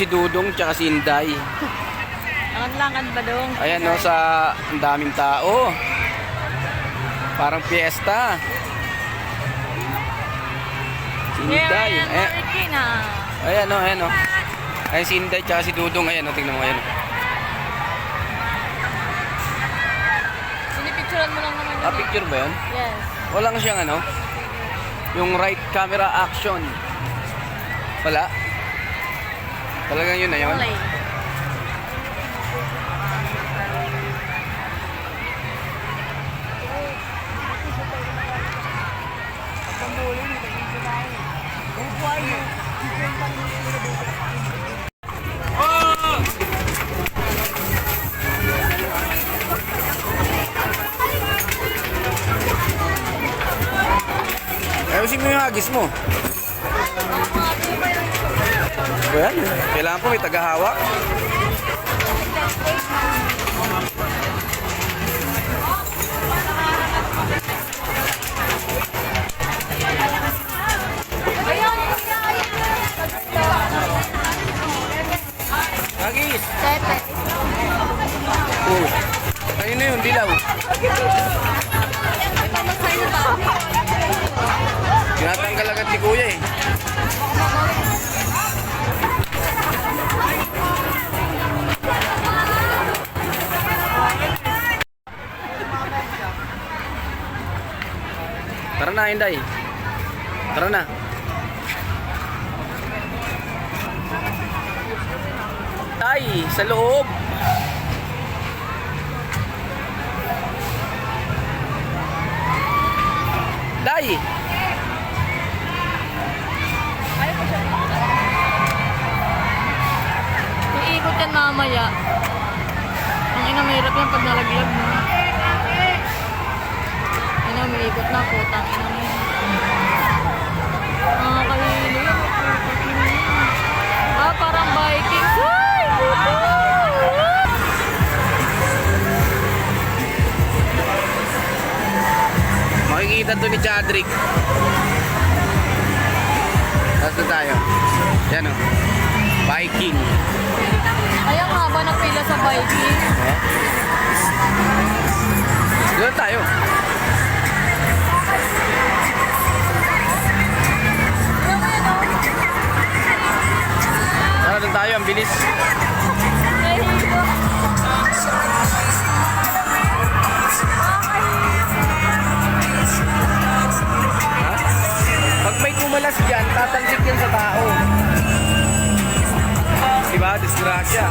si Dudong tsaka si Inday. Lakad-lakad ba dong? Ayan no, sa ang daming tao. Parang fiesta. Si Inday. Ayan no, ayan no. Ayan si Inday tsaka si Dudong. Ayan no, tingnan mo, ayan no. Sinipicturean mo lang naman yun. Picture ba yun? Yes. Walang siyang ano? Yung right camera action. Wala? Talagang yun na yun? Wala. Ayusin mo yung hagis mo. Ayan, kailangan po may tagahawak. Hagis! Oh, ayun na yun, dilaw. Tinatanggal agad ni Kuya eh. Tara na, Inday. Tara na. Tay, sa loob. Day. Iikot yan mamaya. Ang ina, mahirap yan pag nalaglag mo. Ina, may ikot na po. Tangina mo yan. Kalilo yan. Parang Vikings. Ay, puto! Makikita to ni Chadrick. Tapos na tayo. Yan o. Viking. Ay, ang haba ng pila sa Viking. Doon tayo. Doon tayo, ang bilis. Pag may kumalas dyan, tatalsik yan sa tao. Diba? Disgrasya.